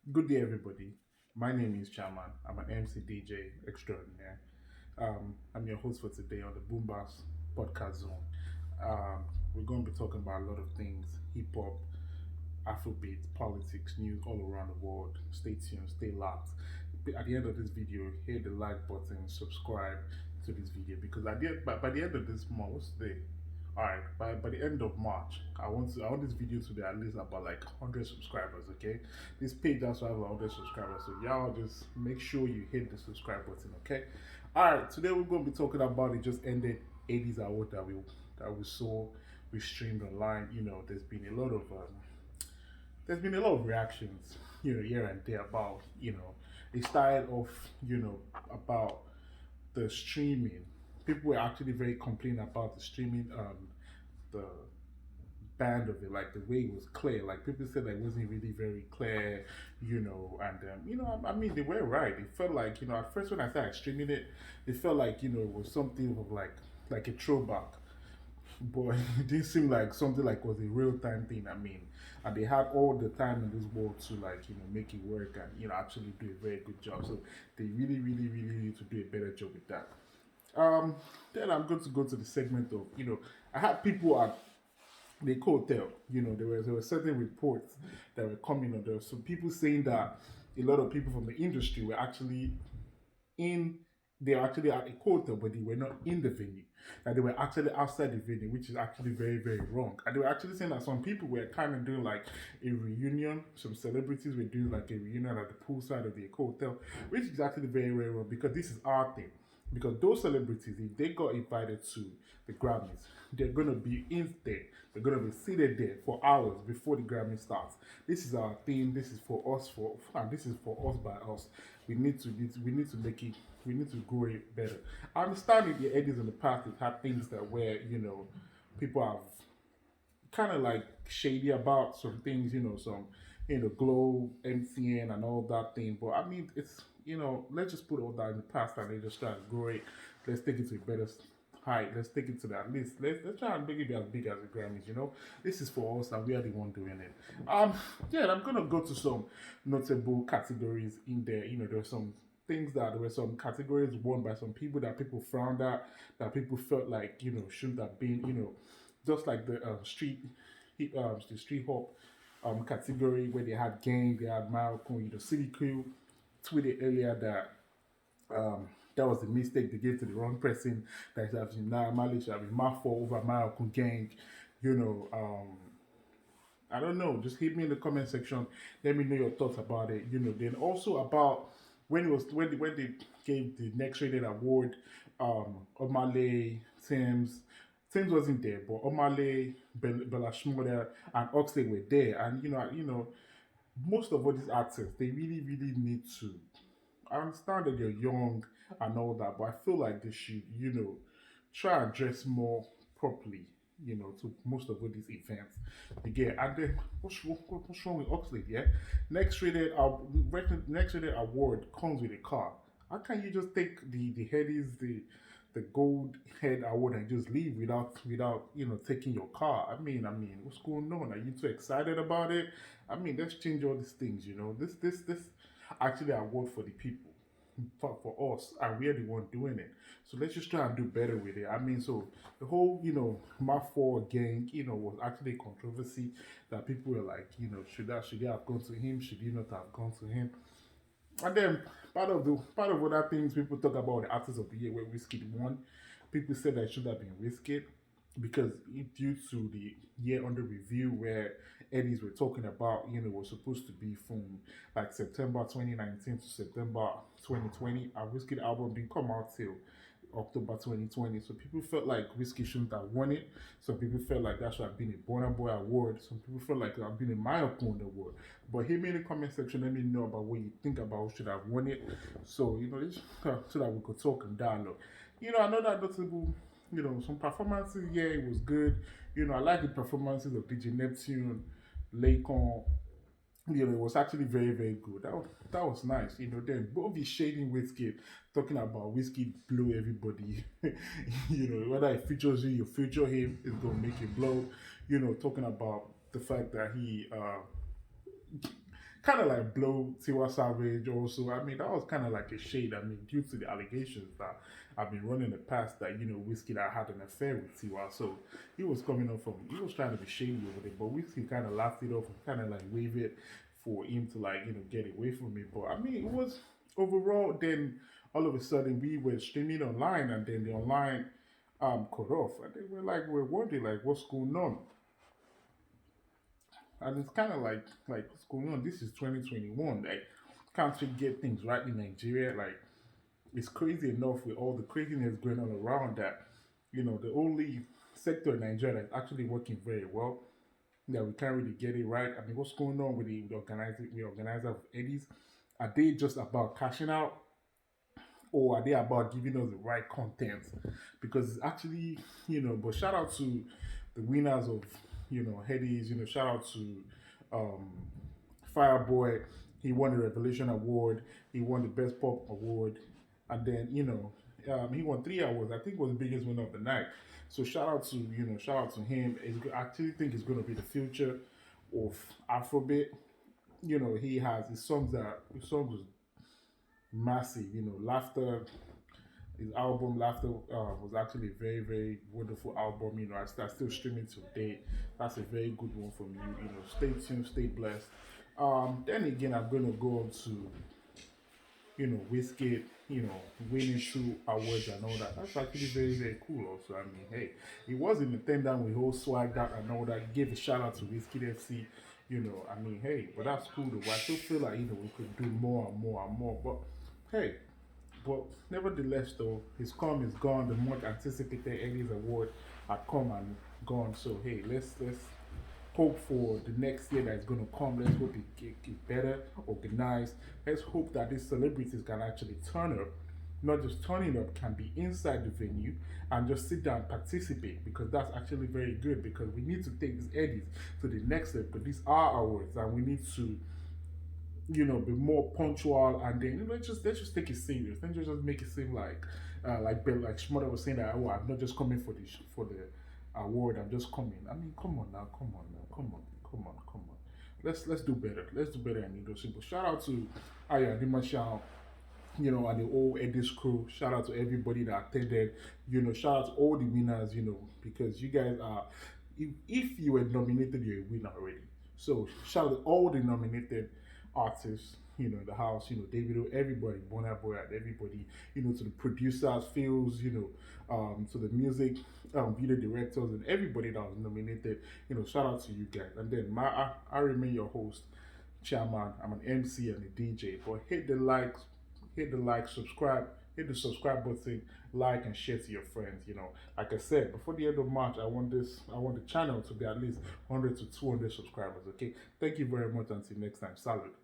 Good day, everybody. My name is Chairman. I'm an MC DJ extraordinaire. I'm your host for today on the Boombass Podcast Zone. We're going to be talking about a lot of things: hip hop, Afrobeat, politics, news all around the world. Stay tuned, stay locked. At the end of this video, hit the like button, subscribe to this video because by the end of this month, what's today? All right, by the end of March, I want this video to be at least about like 100 subscribers. Okay, this page also has 100 subscribers, so y'all just make sure you hit the subscribe button. Okay, all right. Today we're going to be talking about it just ended 80s award that we saw, we streamed online. There's been a lot of reactions, here and there about, it started off, about the streaming. People were actually very complaining about the streaming, the band of it, like the way it was clear. Like people said that it wasn't really very clear, and they were right. It felt like, at first when I started streaming it, it felt like, it was something of like a throwback, but it didn't seem like something like was a real time thing. And they had all the time in this world to like make it work and actually do a very good job. So they really, really, really need to do a better job with that. Um, then I'm going to go to the segment of I had people at the hotel. There were certain reports that were coming on. There were some people saying that a lot of people from the industry were actually in they were actually at a hotel, but they were not in the venue. That they were actually outside the venue, which is actually very, very wrong. And they were actually saying that some people were kind of doing like a reunion. Some celebrities were doing like a reunion at the poolside of the hotel, which is actually very, very wrong because this is our thing. Because those celebrities, if they got invited to the Grammys, they're gonna be in there. They're gonna be seated there for hours before the Grammy starts. This is our thing. This is for us. And this is for us by us. We need to make it. We need to grow it better. I understand that the Eddies in the past have had things that where people have kind of like shady about some things, some Globe, MCN, and all that thing. But I mean, it's let's just put all that in the past and then just try to grow it. Let's take it to a better height. Let's take it to that list. Let's try and make it be as big as the Grammys. This is for us, and we are the one doing it. Yeah, I'm gonna go to some notable categories in there. There's some things that there were some categories won by some people that people frowned at, that people felt like shouldn't have been. Just like the street hop category where they had Gang, they had Malcolm, City Crew tweeted earlier that that was a mistake they gave to the wrong person. That should have been now Mali should have been Mafo over Malcolm Gang. You know, I don't know. Just hit me in the comment section. Let me know your thoughts about it. Then also about when they gave the next rated award, Omale, Sims wasn't there, but Omale, Belashmoda, and Oxley were there, and most of all these artists they really really need to. I understand that they're young and all that, but I feel like they should, try and dress more properly, to most of all these events. You get, and then what's wrong with Oxlade? Yeah, next rated award comes with a car. How can you just take the Headies, the gold head award and just leave without taking your car? I mean, what's going on? Are you too excited about it? I mean, let's change all these things. This actually award for the people, for us, and we're the one doing it. So let's just try and do better with it. I mean, so the whole Mafia gang, was actually a controversy that people were like, should they have gone to him? Should he not have gone to him? And then part of other things people talk about the artist of the year where Whiskey won. People said that it should have been Whiskey because due to the year under review where Eddies were talking about, was supposed to be from like September 2019 to September 2020. And Whiskey album didn't come out till October 2020. So people felt like Whiskey shouldn't have won it. Some people felt like that should have been a Burna Boy award. Some people felt like it should have been a Milestone award. But hit me in the comment section, let me know about what you think about who should have won it. So, so that we could talk and dialogue. Another notable, some performances, yeah, it was good. I like the performances of DJ Neptune, Lakon, it was actually very, very good. That was nice. Then both is shading Whiskey, talking about Whiskey blow everybody. Whether it features you feature him, it's gonna make it blow. Talking about the fact that kind of like blow Tiwa Savage also. I mean, that was kind of like a shade. I mean, due to the allegations that I've been running the past that, Whiskey that had an affair with Tiwa. So he was coming up from, he was trying to be shady over it, but Whiskey kind of laughed it off and kind of like waved it for him to like, get away from me. But I mean, it was overall, then all of a sudden we were streaming online and then the online cut off. And then we're wondering like what's going on. And it's kind of like what's going on? This is 2021. Like, can't we get things right in Nigeria? Like, it's crazy enough with all the craziness going on around that, the only sector in Nigeria that's actually working very well, that we can't really get it right. I mean, what's going on with the organizer of Headies? Are they just about cashing out, or are they about giving us the right content? Because it's actually, but shout out to the winners of, Headies, shout out to um, Fireboy. He won the Revelation Award, he won the Best Pop Award, and then, he won 3 awards. I think was the biggest winner of the night. So shout out to him. I actually think it's going to be the future of Afrobeat. He has his songs was massive. Laughter. His album Laughter was actually a very, very wonderful album. I still streaming today. That's a very good one from you. Stay tuned, stay blessed. Then again, I'm gonna go on to Whiskey, winning two awards and all that. That's actually very, very cool. Also, I mean, hey, he was in attendance with whole swag that and all that. He gave a shout out to Whiskey FC. I mean, hey, but that's cool though. I still feel like we could do more and more and more. But hey, but nevertheless, though, his come is gone. The much anticipated Emmys award had come and gone. So hey, let's hope for the next year that's going to come. Let's hope it gets better, organized. Let's hope that these celebrities can actually turn up. Not just turning up, can be inside the venue and just sit down and participate, because that's actually very good, because we need to take these edits to the next step, because these are awards and we need to be more punctual, and then let's just take it serious. Let's just make it seem like Shmother was saying that, oh, I'm not just coming for the award. I'm just coming. I mean, come on now, come on now, come on, come on, come on. Let's do better. Let's do better in leadership. But shout out to Aya Dimashan, and the whole Edis crew. Shout out to everybody that attended. Shout out to all the winners. Because you guys are, if you were nominated, you're a winner already. So shout out to all the nominated artists, in the house, Davido, everybody, Bonner Boy, everybody, to the producers, Phils, to the music, video directors, and everybody that was nominated, shout out to you guys. And then I remain your host, Chairman. I'm an MC and a DJ. But hit the like, subscribe, hit the subscribe button, like and share to your friends. Like I said, before the end of March, I want the channel to be at least 100 to 200 subscribers. Okay, thank you very much. Until next time, salute.